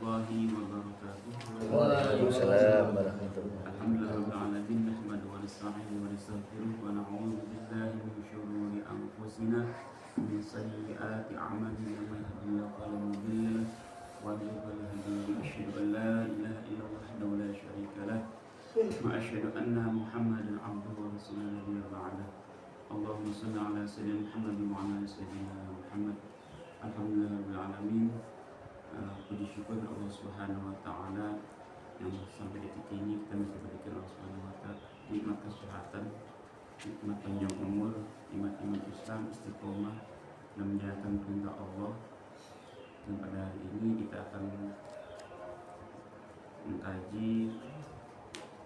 warahmatullahi wabarakatuh. Waalaikumsalam warahmatullahi wabarakatuh. Alhamdulillahirabbil alamin nahmaduhu wa nasta'inuhu wa nastaghfiruh wa na'udzu billahi min shururi anfusina min sayyiati a'malina man yahdihillahu fala mudilla lahu wa man yudlil fala hadiya lahu. Asyhadu an la ilaha illallah wahdahu la syarika lah wa asyhadu anna Muhammadan 'abduhu wa rasuluhu nabiyya ba'da. Allahumma shalli ala sayyidina Muhammad wa ala ali sayyidina Muhammad. Alhamdulillahirabbil alamin. Puji syukur Allah Subhanahu wa taala yang sampai detik ini kita masih diberikan Allah Subhanahu wa taala nikmat kesehatan, nikmat panjang umur, nikmat iman Islam, istiqomah dan menjalankan perintah Allah. Dan pada hari ini kita akan mengkaji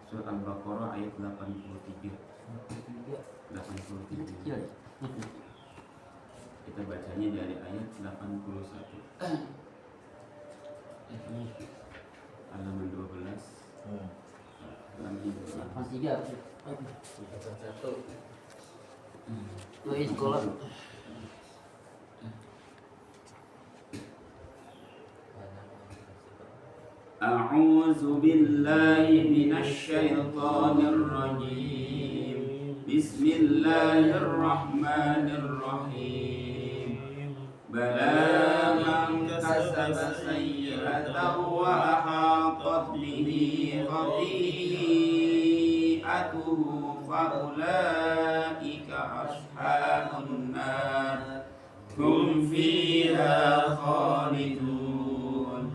surat Al-Baqarah ayat 83. Kita bacanya dari ayat 81. Halaman 12. Halaman 83. Doi sekolah. A'udzu billahi minasy syaithanir rajim. Bismillahirrahmanirrahim. Bala man kasaba sayyi'atan wa ahatat bihi khati'atuhu fa ulaika ashabun nar hum fiha khalidun.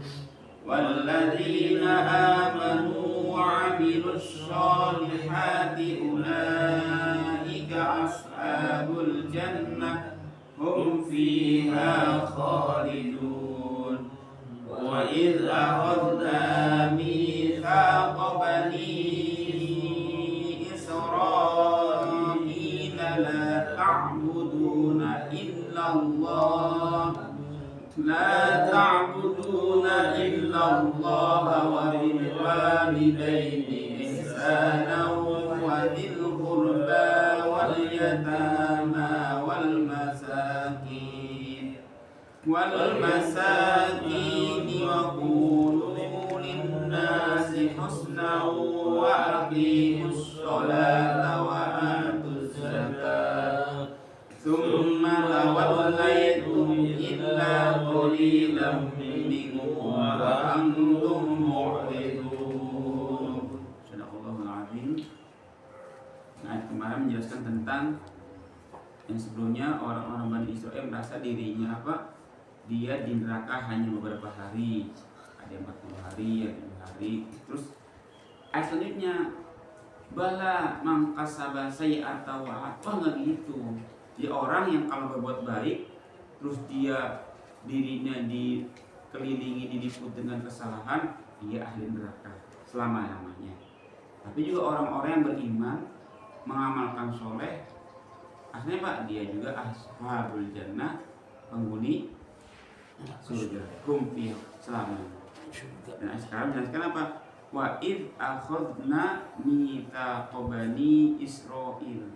Walladzina amanu wa 'amilus shalihati ulaika ashabul jannah hum fiha khalidun. Wa idh akhadna mitsaqa bani Israila la ta'buduna illallah wa bil walidayni ihsanan wa dhil qurba wal yatama wal masakin wa qulu lin-nasi husnan wa aqimus sholata wa atuz zakata thumma tawallaytum illa qalilan minkum wa antum mu'ridun. Sadaqallahul azim. Nah, kemarin menjelaskan tentang yang sebelumnya orang-orang Bani Israil merasa dirinya apa? Dia di neraka hanya beberapa hari. Ada 40 hari, ada 2 hari. Terus ayat selanjutnya bala mangkasaba sayyi'ata wa enggak gitu. Dia orang yang kalau berbuat baik terus dia dirinya dikelilingi diliput dengan kesalahan, dia ahli neraka selama-lamanya. Tapi juga orang-orang yang beriman mengamalkan soleh, akhirnya Pak, dia juga ashabul jannah, penghuni surga, hum fiha selamanya. Dan sekarang menjelaskan apa? Wa id akhadna mitsaqa bani Israil.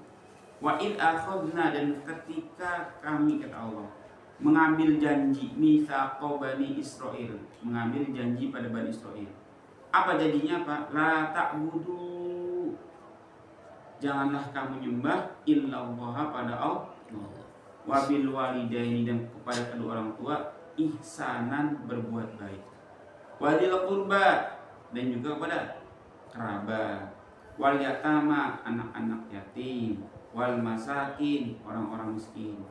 Wa id akhadna, dan ketika kami, kata Allah, mengambil janji mitsaqa bani Israil, mengambil janji pada Bani Israil. Apa janjinya Pak? La ta'budu, janganlah kamu nyembah illallah pada Allah. Wa bil walidaini, dan kepada kedua orang tua ihsanan, berbuat baik. Wa dzil qurba, dan juga kepada kerabat. Wal yatama, anak-anak yatim. Wal masakin, orang-orang miskin.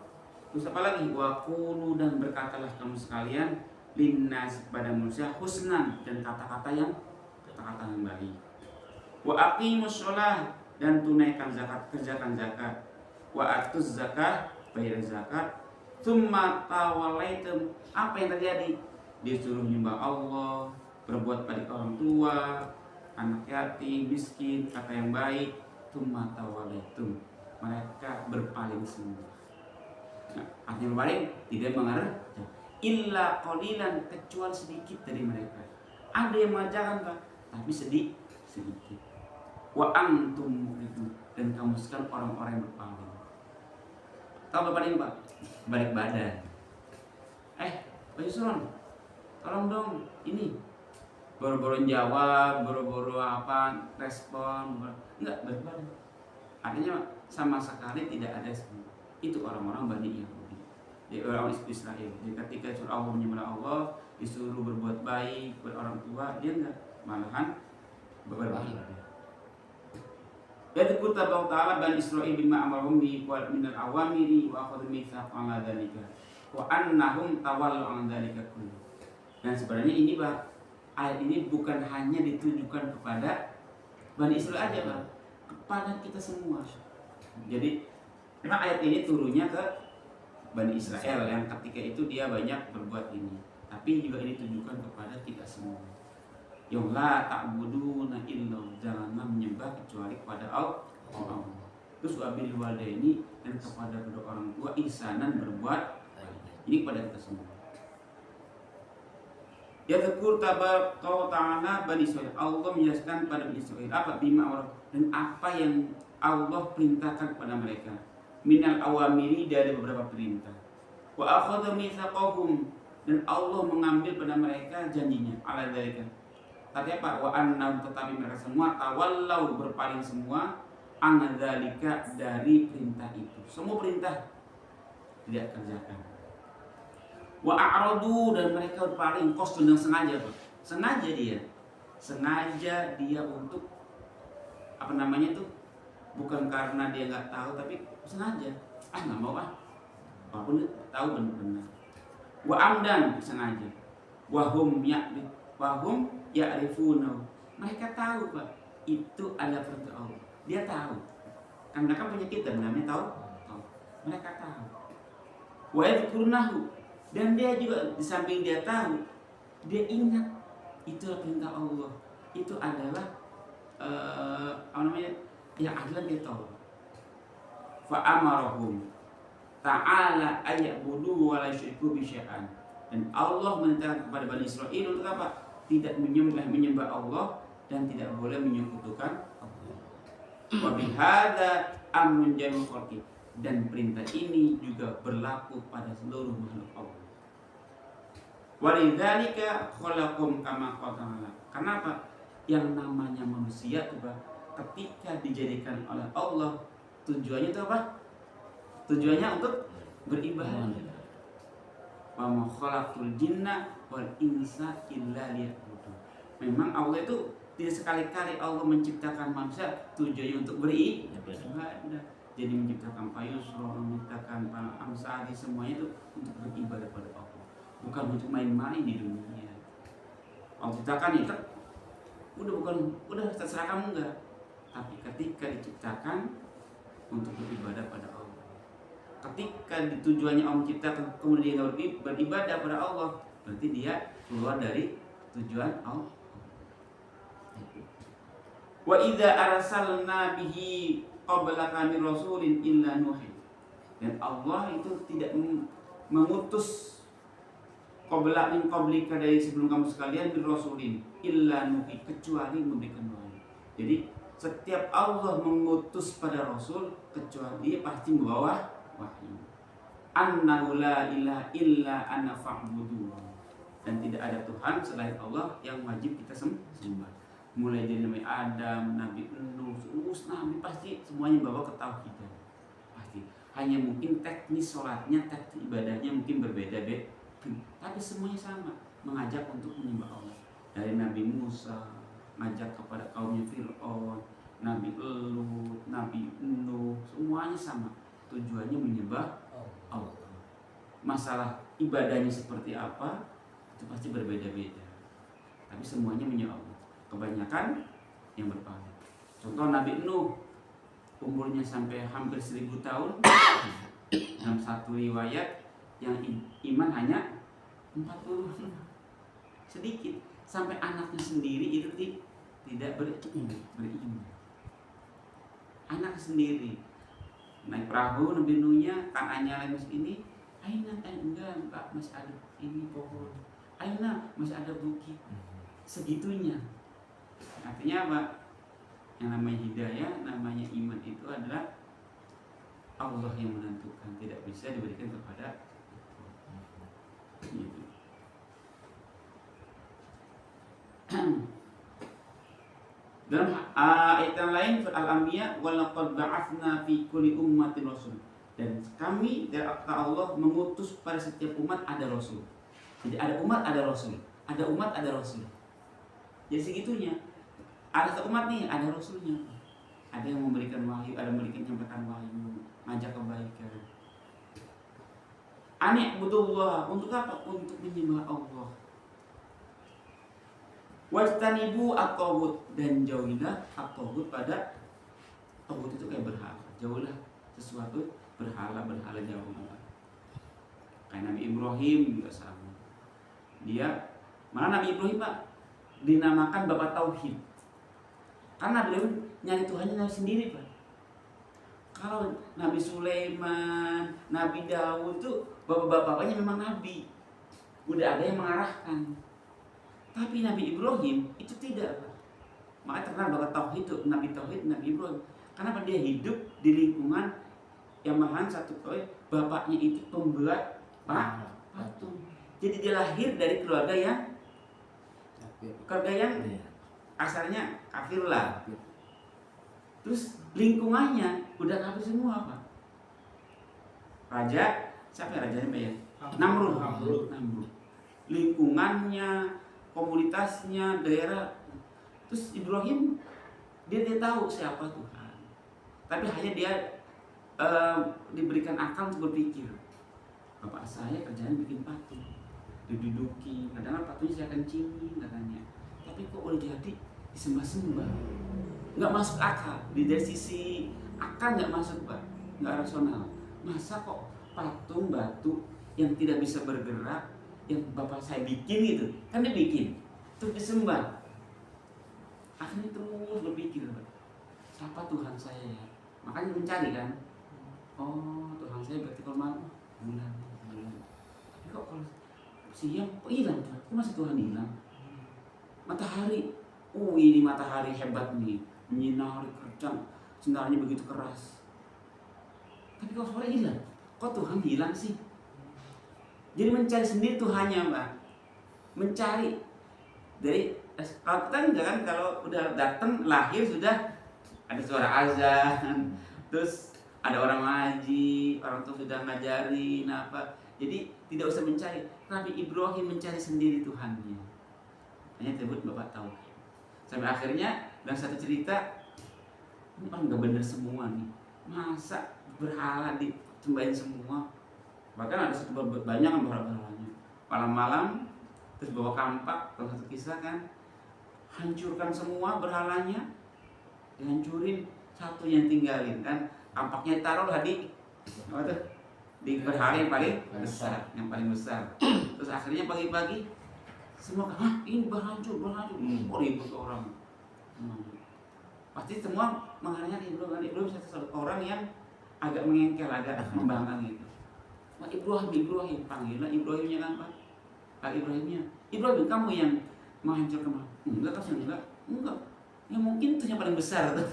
Terus apa lagi? Wa qulu, dan berkatalah kamu sekalian linnas, pada manusia, husnan, dan kata-kata yang baik. Wa aqimus shalah, dan tunaikan zakat, kerjakan zakat. Wa atuz zakat, bayar zakat. Tsumma tawallaitum, apa yang terjadi? Disuruh menyembah Allah, berbuat baik orang tua, anak yatim, miskin, kata yang baik. Tsumma tawallaitum, mereka berpaling semua. Nah, artinya berpaling, tidak mengarah illa qalilan, kecuali sedikit dari mereka. Ada yang mengajarkan Pak, tapi sedikit. Wa antum mu'ridun, dan kamu sekarang orang-orang yang berpaling. Tahu berpaling Pak? Balik badan. Pak Yusron, tolong dong ini, boro-boro jawab, boro-boro apa respon, enggak beribadah. Artinya sama sekali tidak ada semua. Itu orang-orang Bani Yahudi, jadi orang Israel. Jadi ketika suruh Allah menyembah Allah, disuruh berbuat baik kepada orang tua, dia enggak, malahan berbalik. Yadhkur ta'ala Bani Israil bima amarhum bi minal awamiri wa akhadhu mitsaqan ala dzalika wa annahum tawallu an dzalika kullu. Dan sebenarnya ini ayat ini bukan hanya ditujukan kepada Bani Israil aja, Pak, kepada kita semua. Jadi memang ayat ini turunnya ke Bani Israel yang ketika itu dia banyak berbuat ini, tapi juga ini ditujukan kepada kita semua. Yang la ta'buduna illa, janganlah menyembah kecuali kepada Allah. Terus wabil walidaini, dan kepada kedua orang tua ihsanan, berbuat ini kepada kita semua. Ya dzkur ta'ala Bani Israil, Allah menjelaskan pada Bani Israil apa bima Allah, dan apa yang Allah perintahkan kepada mereka, minal awamiri, dari beberapa perintah, wa akhadha mitsaqahum, dan Allah mengambil pada mereka janjinya, ala dzalika. Tapi apa? Wa annahum, tetapi mereka semua tawallau, berpaling semua, an dzalika, dari perintah itu. Semua perintah tidak kerjakan. Wa a'radu, dan mereka berpaling kos dengan sengaja, Pak. Sengaja dia untuk apa namanya itu? Bukan karena dia nggak tahu, tapi sengaja. Nggak mau walaupun dia tahu benar-benar. Wa amdan, sengaja. Wahum ya'rifuna, mereka tahu, Pak, itu ada perintah Allah. Dia tahu, kan mereka punya kita, namanya tahu. Mereka tahu. Wa yadhkurunahu, dan dia juga di samping dia tahu, dia ingat itu perintah Allah. Itu adalah apa namanya, yang adalah dia tahu. Fa amarahum ta'ala ayyabudu wa la yusyriku bi syai'an, dan Allah memerintahkan kepada Bani Israil untuk apa? Tidak menyembah Allah dan tidak boleh menyekutukan Allah. Wa bihadza amrun jami'ul khalqi, dan perintah ini juga berlaku pada seluruh makhluk Allah. Walidzalika khalaqum kama qala. Kenapa? Yang namanya manusia itu, ketika dijadikan oleh Allah, tujuannya itu apa? Tujuannya untuk beribadah. Wa ma khalaqtul jinna wal insa illa liya'budun. Memang Allah itu tidak sekali-kali Allah menciptakan manusia tujuannya untuk beribadah. Jadi menciptakan Pak Yusro, menciptakan Pak Amsari, semuanya itu untuk beribadah pada Allah, bukan untuk main-main di dunia. Allah ciptakan itu udah terserah kamu enggak. Tapi ketika diciptakan untuk beribadah pada Allah, ketika tujuannya Allah menciptakan kemudian dia beribadah pada Allah, berarti dia keluar dari tujuan Allah. Wa idza arsalna bihi qabla kami rasulin illa nuhi, dan Allah itu tidak mengutus qabla min qablika, dari sebelum kamu sekalian, bir rasulin illa nuhi, kecuali memberikan wahyu. Jadi setiap Allah mengutus pada rasul, kecuali dia pasti membawa wahyu. Annahu la ilaha illa ana fa'budu, dan tidak ada Tuhan selain Allah yang wajib kita sembah. Mulai dari Nabi Adam, Nabi Nuh, Nabi, pasti semuanya bawa ke tauhidan. Pasti. Hanya mungkin teknis sholatnya, teknis ibadahnya mungkin berbeda, tapi semuanya sama, mengajak untuk menyembah Allah. Dari Nabi Musa ngajak kepada kaumnya Fir'aun, Nabi Lut, Nabi Nuh, semuanya sama, tujuannya menyembah Allah. Masalah ibadahnya seperti apa itu pasti berbeda-beda, tapi semuanya menyembah Allah. Kebanyakan yang berpaling. Contoh Nabi Nuh, umurnya sampai hampir 1000 tahun. Dalam satu riwayat yang iman hanya 40, sedikit. Sampai anaknya sendiri itu tidak beriman. Anak sendiri naik perahu Nabi Nuhnya, kanannya lagi ini, aina enggak, masih ada ini pohon, aina masih ada bukit, segitunya. Artinya apa? Yang namanya hidayah, namanya iman itu adalah Allah yang menentukan, tidak bisa diberikan kepada gitu. Dalam ayat yang lain surat Al-Anbiya, wa laqad ba'atsna fi kulli ummatin rasul. Dan kami dari Allah mengutus pada setiap umat ada rasul. Jadi ada umat ada rasul, ada umat ada rasul. Jadi segitunya. Ada satu umat nih ada rasulnya. Ada yang memberikan wahyu, ada yang menyampaikan wahyu, ngajak kebaikan. Ani'budullah, untuk apa? Untuk menyembah Allah. Wajtanibu at-taghut, dan jauhilah at-taghut pada taghut itu kayak berhala. Jauhilah sesuatu berhala jauhilah. Kayak Nabi Ibrahim juga sama. Dia mana Nabi Ibrahim Pak dinamakan bapak tauhid. Karena Nabi Ibrahim nyari Tuhannya sendiri Pak. Kalau Nabi Sulaiman, Nabi Daud itu bapak-bapaknya memang nabi. Udah ada yang mengarahkan. Tapi Nabi Ibrahim itu tidak. Makanya terkenal bapak tauhid itu Nabi Tauhid, Nabi Ibrahim. Karena dia hidup di lingkungan yang malahan satu kali bapaknya itu pembuat patung. Jadi dia lahir dari keluarga yang asalnya kafir lah. Terus lingkungannya udah kafir semua Pak. Raja, siapa ya rajanya Pak ya? Namrud. Lingkungannya, komunitasnya, daerah. Terus Ibrahim dia tahu siapa Tuhan. Tapi hanya dia diberikan akal untuk berpikir. Bapak saya kerjaan bikin patung, diduduki, kadang-kadang patungnya saya kencingin katanya. Tapi kok boleh jadi disembah-sembah? Nggak masuk akal. Dari sisi akal nggak masuk Pak, nggak rasional. Masa kok patung batu yang tidak bisa bergerak, yang bapak saya bikin gitu, kan dia bikin, terus disembah. Akhirnya terus berpikir, siapa Tuhan saya ya? Makanya mencari kan. Oh, Tuhan saya berarti kalau malam bulan. Tapi kok kalau siang kok hilang? Kok masih Tuhan hilang? Matahari, ini matahari hebat nih, menyinari kencang, sinarnya begitu keras. Tapi kok sore hilang? Kok Tuhan hilang sih? Jadi mencari sendiri Tuhannya Mbak. Mencari dari kalau kita enggak kan, kalau udah datang lahir sudah ada suara azan, terus ada orang ngaji, orang tua sudah ngajarin apa. Jadi tidak usah mencari. Nabi Ibrahim mencari sendiri Tuhannya. Hanya disebut bapak tahu. Sampai akhirnya dalam satu cerita, ini orang nggak benar semua nih. Masa berhala disembahin semua? Bahkan ada banyak yang berhala-berhalanya. Malam-malam terus bawa kampak, kalau satu kisah kan, hancurkan semua berhalanya, dihancurin, satu yang tinggalin kan, kampaknya taruhlah di berhala yang paling besar, Terus akhirnya pagi-pagi semua ini berhancur, ribut orang. Pasti semua mengarahnya Ibrahim satu orang yang agak mengengkel, agak membangkang gitu. Ibrahim, panggilan Ibrahimnya kan Pak. Pak Ibrahimnya, Ibrahim kamu yang menghancurkan. Enggak. Ya mungkin itu yang paling besar tuh.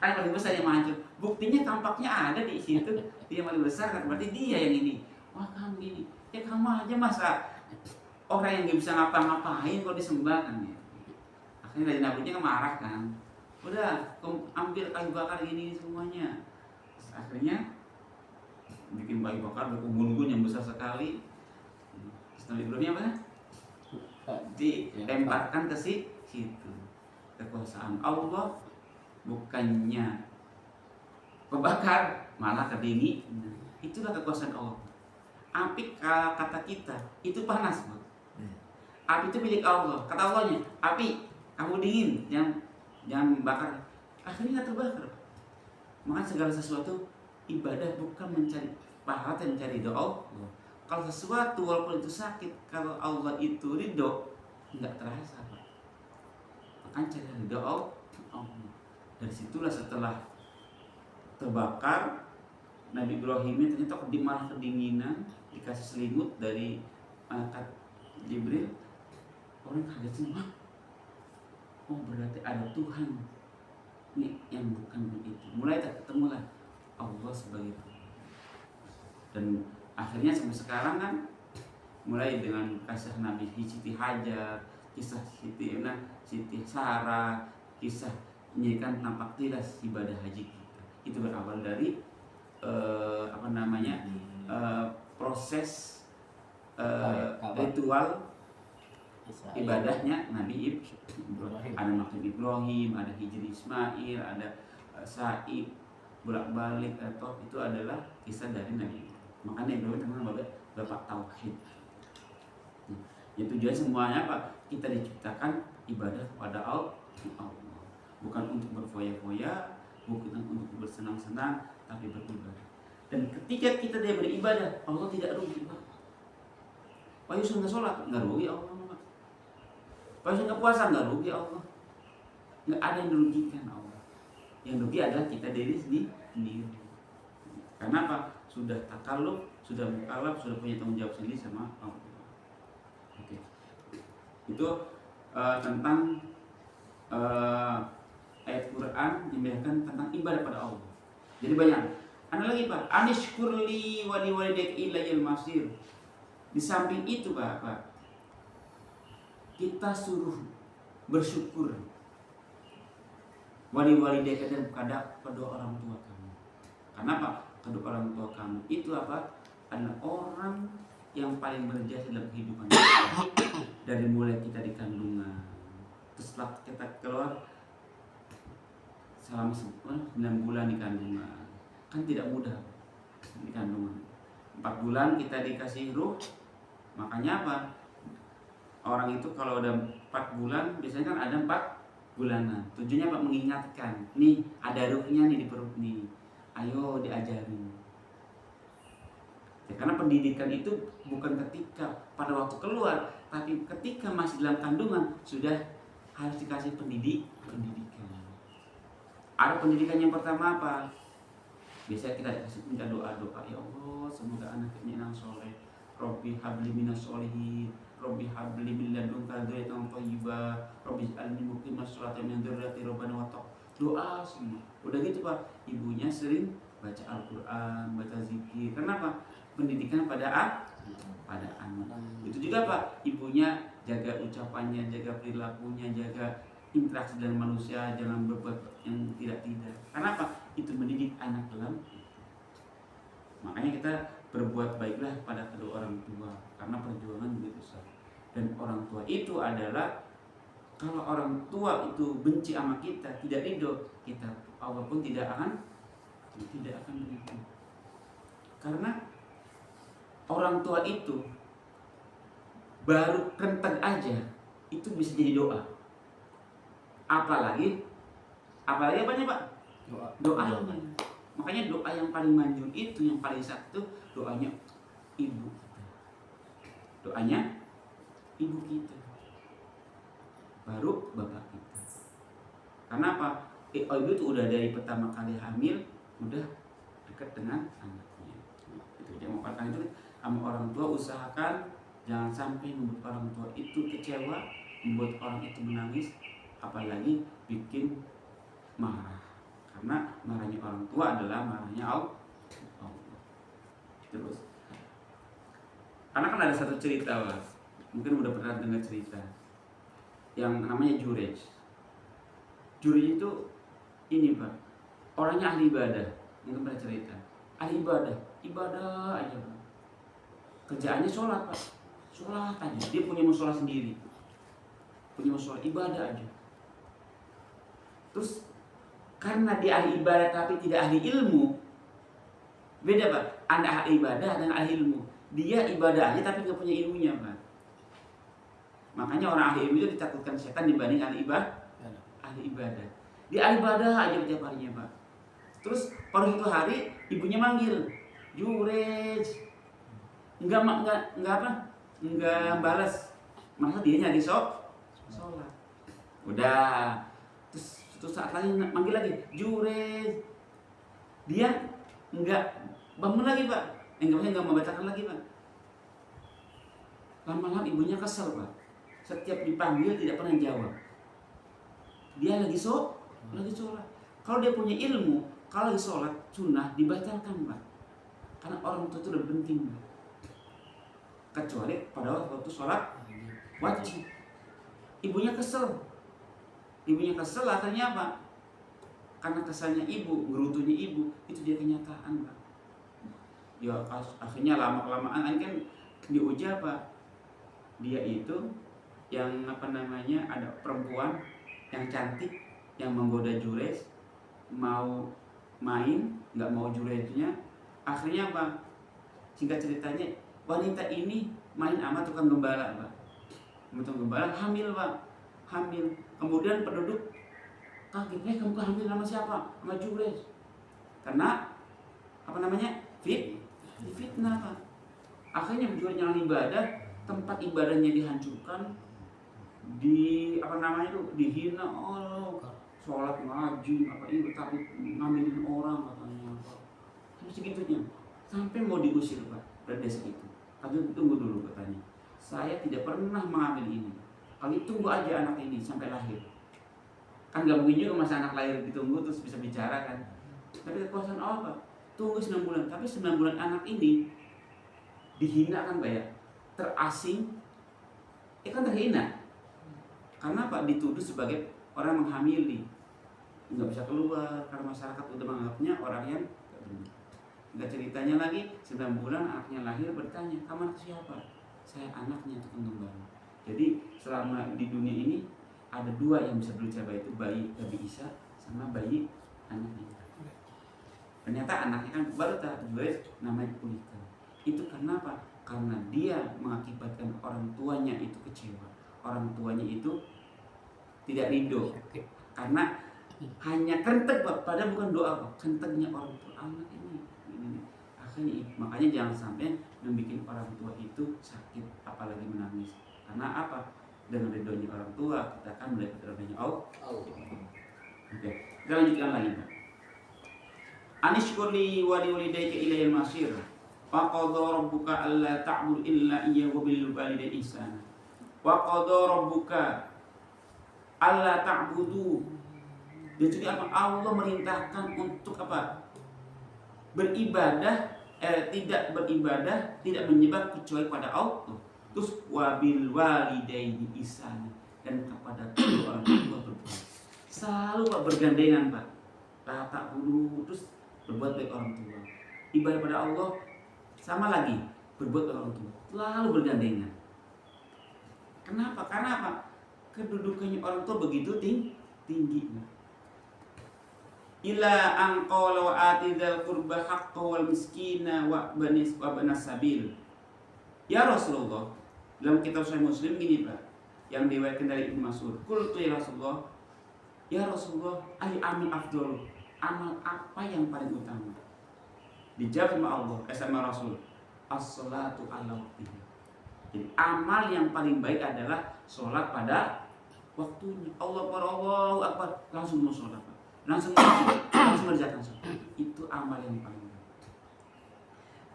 Kan paling besar yang menghancur. Buktinya tampaknya ada di situ. Dia yang paling besar kan berarti dia yang ini. Wah kamu gini. Ya kamu aja masa orang yang nggak bisa ngapa-ngapain kalau disembah kan ya. Akhirnya dari nabinya kan marah kan. Udah, ambil kayu bakar gini semuanya. Terus akhirnya bikin kayu bakar berkebun-kebun yang besar sekali. Nabi Ibrahim apa? Dilemparkan ke situ. Kekuasaan Allah bukannya kebakar, malah kedingin. Itulah kekuasaan Allah. Api kata kita itu panas, Bro. Api itu milik Allah. Kata Allahnya, api kamu dingin, jangan bakar. Akhirnya nggak terbakar. Maka segala sesuatu ibadah bukan mencari pahala, dan mencari doa. Kalau sesuatu walaupun itu sakit, kalau Allah itu ridho, nggak terasa Pak. Makanya cari ridho Allah. Dari situlah setelah terbakar, Nabi Ibrahim ternyata malah kedinginan, dikasih selimut dari malaikat Jibril. Orang kaget semua. Oh berarti ada Tuhan ini yang bukan begitu. Mulai ketemulah Allah sebagai Tuhan. Dan akhirnya sampai sekarang kan mulai dengan kasih Nabi Siti Hajar, kisah Siti Sarah, kisah ini kan tampak jelas ibadah haji kita. Itu berawal dari proses ritual ibadahnya Nabi Ibrahim. Ada makam Ibrahim, ada hijri Ismail, ada sa'i bolak-balik, atau itu adalah kisah dari Nabi Ibrahim. Makanya Ibrahim terkenal bapak tauhid. Ya tujuan semuanya apa? Kita diciptakan ibadah kepada Allah, bukan untuk berfoya-foya, bukan untuk bersenang-senang, tapi beribadah. Dan ketika kita dia beribadah, Allah tidak rugi, Pak. Pak Yusuf nggak sholat, nggak rugi Allah. Pak Yusuf nggak puasa, nggak rugi Allah. Nggak ada yang dirugikan Allah. Yang rugi adalah kita diri sendiri. Karena apa? Sudah takalluf, sudah mukallaf, sudah punya tanggung jawab sendiri sama Allah. Oke. Itu tentang ayat Quran yang menjelaskan tentang ibadah pada Allah. Jadi banyak. Ada lagi Pak, anishkurli wali walidayk ilayil masir. Di samping itu Pak, kita suruh bersyukur wali walidayk dan kedua orang tua kamu. Karena apa? Kedua orang tua kamu itu apa? Adalah orang yang paling berjasa dalam kehidupan kita. Dari mulai kita di kandungan, terus setelah kita keluar selama 9 bulan di kandungan, kan tidak mudah di kandungan. 4 bulan kita dikasih ruh, makanya apa? Orang itu kalau udah 4 bulan biasanya kan ada 4 bulanan. Tujuannya apa? Mengingatkan, nih ada ruhnya nih di perut nih, ayo diajarin. Ya, karena pendidikan itu bukan ketika pada waktu keluar, tapi ketika masih dalam kandungan sudah harus dikasih pendidikan. Ada pendidikan yang pertama apa? Biasanya kita kasih minta doa-doa, ya Allah semoga anaknya yang soleh, Robbi habli minas solihin, Robbi habli min ladunka dzurriyyatan thayyibah, Robbi ij'alni muqimas sholati min dzurriyyati rabbana wa taqabbal. Doa semua. Udah gitu Pak, ibunya sering baca Al-Qur'an, baca zikir. Kenapa? Pendidikan pada anak. Itu juga Pak, ibunya jaga ucapannya, jaga perilakunya, jaga interaksi dengan manusia, jangan berbuat yang tidak-tidak. Kenapa? Itu mendidik anak dalam. Makanya kita berbuat baiklah pada kedua orang tua, karena perjuangan begitu besar. Dan orang tua itu adalah, kalau orang tua itu benci sama kita, tidak ridho, kita Allah pun tidak akan begitu. Karena orang tua itu baru kentang aja itu bisa jadi doa. Apalagi apanya Pak? Doanya. Makanya doa yang paling manjur itu, yang paling satu, doanya ibu kita. Doanya ibu kita. Baru bapak kita. Karena apa? Ibu itu udah dari pertama kali hamil udah dekat dengan anaknya. Itu dia mau itu sama orang tua, usahakan jangan sampai membuat orang tua itu kecewa, membuat orang itu menangis, apalagi bikin marah. Karena marahnya orang tua adalah marahnya Allah. Terus, karena kan ada satu cerita Pak, mungkin udah pernah dengar cerita yang namanya Jurej. Jurej itu ini Pak, orangnya ahli ibadah, mungkin pernah cerita. Ahli ibadah aja Pak. Kerjaannya sholat Pak, sholat aja. Dia punya musola sendiri, punya musola ibadah aja. Terus karena dia ahli ibadah tapi tidak ahli ilmu, beda Pak. Anda ahli ibadah dan ahli ilmu. Dia ibadah aja tapi nggak punya ilmunya Pak. Makanya orang ahli ilmu itu ditakutkan setan dibanding ahli ibadah. Dia ahli ibadah aja setiap harinya Pak. Terus pada suatu hari ibunya manggil, Jurej. Enggak balas. Masa dia nyari sholat. Udah. Terus saat lagi manggil lagi, Jurej. Dia enggak bangun lagi Pak. Enggak membacakan lagi Pak. Lama-lama ibunya kesel Pak. Setiap dipanggil tidak pernah jawab. Dia lagi sholat. Kalau dia punya ilmu, kalau lagi sholat sunnah dibatalkan Pak. Karena orang tua itu udah penting Pak. Kecuali pada waktu sholat wajib. Ibunya kesel. Ibunya kesel akhirnya apa? Karena kesalnya ibu, gerutunya ibu, itu dia kenyataan, Pak. Ya akhirnya lama-kelamaan kan diuji apa? Dia itu yang apa namanya, ada perempuan yang cantik yang menggoda Jules, mau main nggak mau Julesnya. Akhirnya apa? Singkat ceritanya, wanita ini main sama tukang gembala, Pak. Tukang gembala hamil, Pak. Hamil. Kemudian penduduk kaget, kamu hamil sama siapa? Sama Jules. Karena apa namanya? Fitnah, Pak. Akhirnya Jules jalan ibadah, tempat ibadahnya dihancurkan, apa namanya itu, dihina. Oh, sholat ngaji apa ini, tapi ngambilin orang katanya, Pak. Sampai segitunya, sampai mau diusir, Pak, dari desa itu. Kalian tunggu dulu, katanya, saya tidak pernah mengambil ini. Kalian tunggu aja anak ini sampai lahir. Kan gak mungkin juga masa anak lahir ditunggu terus bisa bicara kan. Tapi kekuasaan Allah, Pak, tunggu 9 bulan. Tapi 9 bulan anak ini dihina kan, Pak, ya, terasing. Kan terhina. Karena Pak dituduh sebagai orang menghamili, nggak bisa keluar karena masyarakat udah menganggapnya orang yang nggak. Ceritanya lagi 9 bulan anaknya lahir, bertanya, kamu anak siapa? Saya anaknya tukang gembala. Jadi selama di dunia ini ada 2 yang bisa berbicara, itu bayi Nabi Isa sama bayi anaknya. Ternyata anaknya kan baru tak Jules, namanya Kulika. Itu karena apa? Karena dia mengakibatkan orang tuanya itu kecewa, orang tuanya itu tidak ridho, karena hanya kentek, Pak, padahal bukan doa, Pak, kenteknya orang tua anak ini. Akhirnya makanya jangan sampai membuat orang tua itu sakit, apalagi menangis. Karena apa? Dengan ridhonya orang tua kita akan melihat ridhonya Allah. Oke, kita lanjutkan lagi, Pak. Anishkurli wa liwalidayka ilayil masir. Wa qadha rabbuka alla ta'budu illa iyyahu wa bil walidayni ihsana. Wa qadha rabbuka alla ta'budu. Dan juga apa? Allah merintahkan untuk apa? Beribadah, tidak beribadah, tidak menyembah kecuali pada Allah. Terus wabil walidaini ihsana, dan kepada kedua orang tua berbuat. Selalu, Pak, bergandengan, Pak. La ta'budu, terus berbuat baik orang tua. Ibadah pada Allah sama lagi berbuat baik orang tua. Selalu bergandengan. Kenapa? Karena apa? Kedudukannya orang tua begitu tinggi. Ila anqala wa atidal qurba haqqa wal miskina wa banis sabil. Ya Rasulullah, dalam kitab Sahih Muslim gini, Pak, yang diriwayatkan dari Ibnu Mas'ud. Qultu ya Rasulullah, ya Rasulullah, ayi amin afdal, amal apa yang paling utama? Dijawab sama Allah, sama Rasul, as-salatu ala waqtiha. Jadi amal yang paling baik adalah sholat pada waktunya. Allahu Akbar, langsung mau sholat, Pak. Langsung mengerjakan sholat. Itu amal yang paling baik.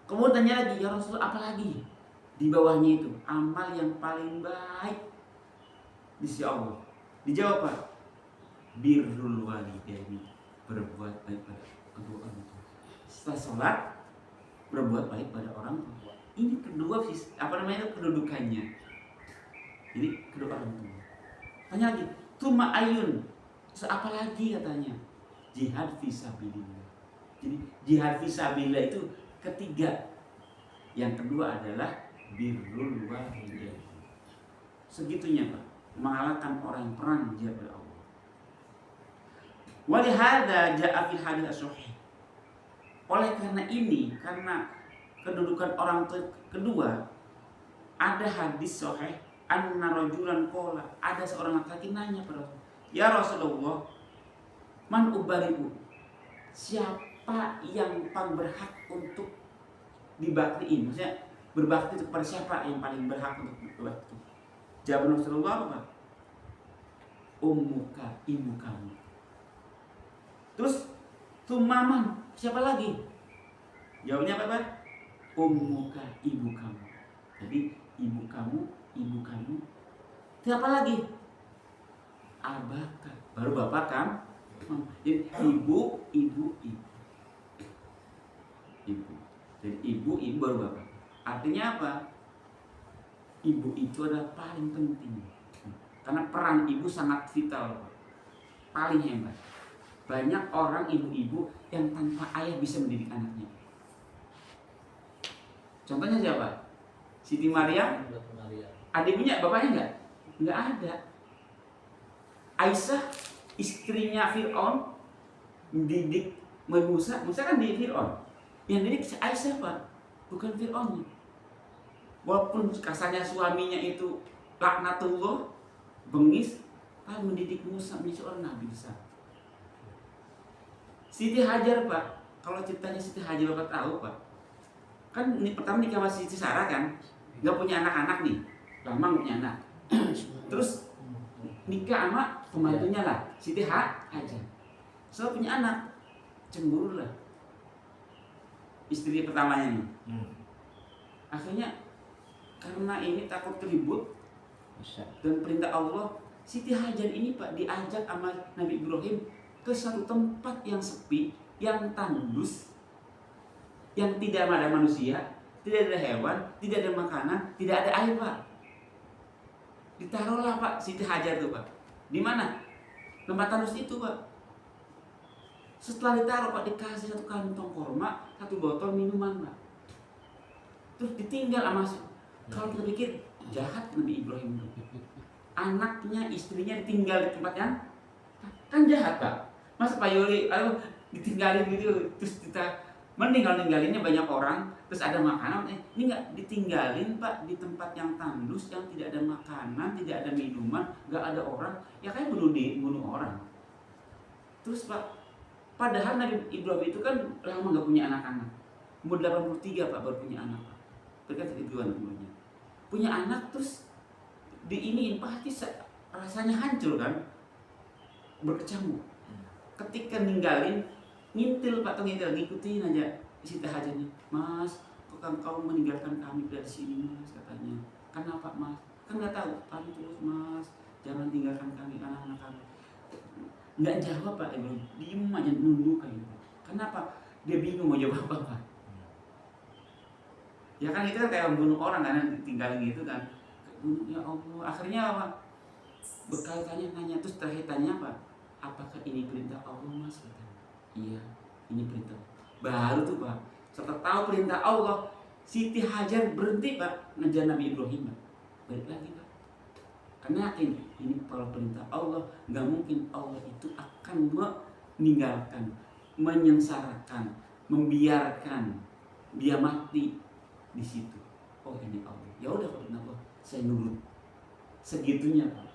Kemudian tanya lagi, ya Rasul, apa lagi? Di bawahnya itu amal yang paling baik di sisi Allah. Dijawab, Pak, birrul walidaini, berbuat baik pada kedua orang tua. Setelah sholat, berbuat baik pada orang tua. Ini kedua kedudukannya. Jadi kedua orang tua. Tanya lagi, tuma ayun, terus apa lagi katanya? Jihad fisabilillah. Jadi jihad fisabilillah itu ketiga. Yang kedua adalah birrul walidain. Segitunya, Pak, mengalahkan orang yang perang jihad pada Allah. Walihada ja'a fil hadits as-sahih. Oleh karena ini, karena kedudukan orang tua kedua, ada hadis sahih, anna rajulan qala, ada seorang laki-laki nanya pada Rasul, ya Rasulullah, man ubari'u, siapa yang paling berhak untuk dibaktiin? Maksudnya berbakti itu kepada siapa yang paling berhak untuk berbakti? Jawab Rasulullah apa? Ummuka, ibu kamu. Terus tumaman, siapa lagi? Jawabnya apa, Pak? Ummuka, ibu kamu. Jadi ibu kamu. Siapa lagi? Abaka, baru bapak kan? Jadi ibu. Jadi ibu baru bapak. Artinya apa? Ibu itu adalah paling penting. Karena peran ibu sangat vital, paling hebat. Banyak orang ibu-ibu yang tanpa ayah bisa mendidik anaknya. Contohnya siapa? Siti Maryam. Ada ibunya, bapaknya enggak? Enggak ada. Aisyah, istrinya Fir'aun, mendidik Musa. Musa kan di Fir'aun. Yang didik Aisyah Pak, bukan Fir'aun. Walaupun kasarnya suaminya itu laknatullah, bengis, tapi mendidik Musa menjadi seorang nabi besar. Siti Hajar Pak, kalau ceritanya Siti Hajar Bapak tahu Pak, kan ini pertama nikah sama Siti Sarah kan, nggak punya anak-anak nih, lama nggak punya anak. Terus nikah sama pembantunya lah, Siti Hajar. So punya anak, cemburu lah istri pertamanya nih. Akhirnya karena ini takut ribut dan perintah Allah, Siti Hajar ini Pak diajak sama Nabi Ibrahim ke satu tempat yang sepi, yang tandus, yang tidak ada manusia, tidak ada hewan, tidak ada makanan, tidak ada air Pak. Ditaruhlah Pak Siti Hajar tuh Pak. Di mana? Tempat tandus itu Pak. Setelah ditaruh Pak, dikasih satu kantong korma, satu botol minuman Pak. Terus ditinggal sama. Kalau kita pikir jahat Nabi Ibrahim itu. Anaknya, istrinya ditinggal di tempat yang kan jahat Pak. Masa Pak Yuli ditinggalin gitu, terus kita mending kalau ninggalinnya banyak orang, terus ada makanan, ini nggak ditinggalin Pak di tempat yang tandus, yang tidak ada makanan, tidak ada minuman, nggak ada orang, ya kayak bunuh orang. Terus Pak, padahal Nabi Ibrahim itu kan lama nggak punya anak-anak, umur 83 Pak baru punya anak Pak, berkat itu umurnya, punya anak terus diiniin pasti rasanya hancur kan, berkecamuk. Ketika ninggalin, ngintil Pak, ngikutin aja Siti Hajarnya. Mas, kok kau meninggalkan kami dari sini Mas, katanya. Kenapa Mas? Kan nggak tahu. Kami terus Mas, jangan tinggalkan kami, anak-anak kami. Nggak jawab Pak, diem aja nunduk kayak gitu. Kenapa? Dia bingung mau jawab apa Pak. Ya kan itu kan kayak membunuh orang kan, ditinggalin gitu kan. Ya Allah, akhirnya apa? Berkali-kali nanya, terus terakhir tanya apa? Apakah ini perintah Allah Mas? Katanya. Iya, ini perintah. Baru tuh Pak, setelah tahu perintah Allah, Siti Hajar berhenti Pak ngejar Nabi Ibrahim Pak. Balik lagi Pak. Karena yakin ini kalau perintah Allah, nggak mungkin Allah itu akan meninggalkan, menyengsarakan, membiarkan dia mati di situ. Oh ini Allah. Ya udah kalau Allah, saya nurut. Segitunya Pak.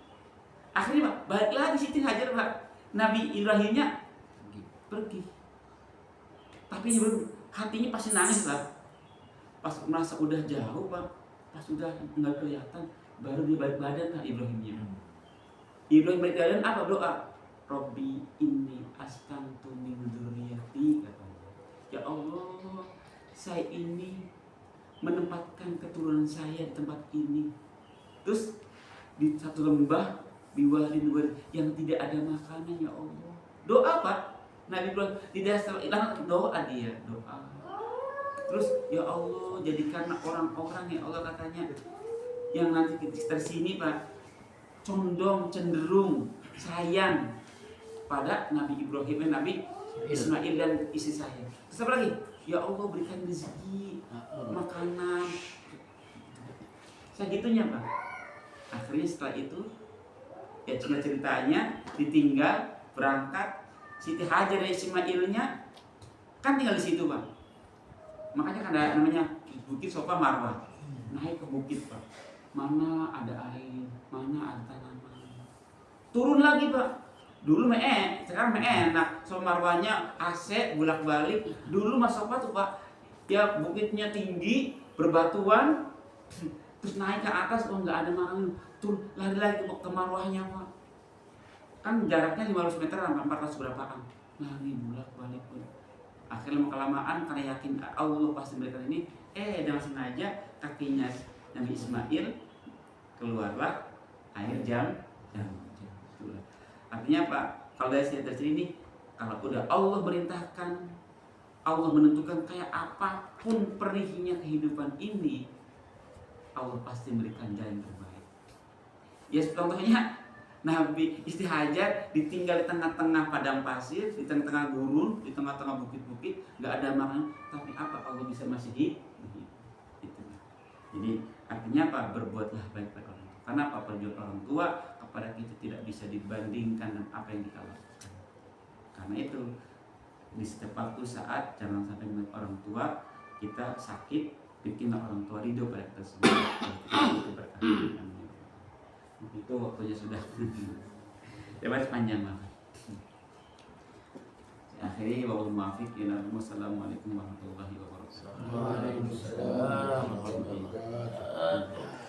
Akhirnya Pak, balik lagi Siti Hajar Pak. Nabi Ibrahimnya pergi. Tapi hatinya pasti nangis Pak. Pas merasa udah jauh Pak, pas udah nggak kelihatan, baru dia balik badan Pak Ibrahimnya. Ibrahim balik badan apa doa? Robbi inni askantu min dzurriyyati, katanya. Ya Allah, saya ini menempatkan keturunan saya di tempat ini. Terus di satu lembah biwadin yang tidak ada makanan, ya Allah. Doa Pak, Nabi Ibrahim tidak hilang doa dia, doa. Terus ya Allah, jadikan orang-orang yang Allah katanya yang nanti di sekitar sini Pak condong, cenderung, sayang pada Nabi Ibrahim, Nabi Ismail dan istri saya. Terus apa lagi? Ya Allah, berikan rezeki, makanan. Segitunya Pak. Akhirnya setelah itu ya ceritanya ditinggal berangkat Siti Hajar dan Ismailnya kan tinggal di situ Pak. Makanya kan ada namanya Bukit Sofa Marwah. Naik ke bukit Pak. Mana ada air, mana ada tanaman. Turun lagi Pak. Dulu sekarang enak. Sofa Marwahnya AC bolak-balik. Dulu Mas Sofa tuh Pak, ya bukitnya tinggi, berbatuan, terus naik ke atas, oh nggak ada makanan. Tuh lari lagi ke marwahnya Pak. Kan jaraknya 500 meter sampai 400 berapaan. Lari bolak-balik. Akhirnya lama kelamaan karena yakin Allah pasti memberikan ini, dengan sengaja kakinya Nabi Ismail keluarlah air jam. Artinya Pak, kalau dari sini ini, kalau udah Allah merintahkan, Allah menentukan kayak apapun perihnya kehidupan ini, Allah pasti memberikan jalan terbaik. Ya contohnya Nabi istihajat ditinggal di tengah-tengah padang pasir, di tengah-tengah gurun, di tengah-tengah bukit-bukit, nggak ada makan. Tapi apa Allah bisa masih hidup? Gitu. Jadi artinya apa? Berbuatlah baik pada orang tua. Karena apa? Perjuangan orang tua kepada kita tidak bisa dibandingkan dengan apa yang kita lakukan. Karena itu di setiap waktu saat jangan sampai melihat orang tua kita sakit, bikinlah orang tua ridho pada kita semua. Itu berkah. Itu waktunya sudah. Ya masih panjang banget. Akhirnya wabillahi taufiq. Wassalamualaikum warahmatullahi wabarakatuh. Waalaikumsalam warahmatullahi wabarakatuh.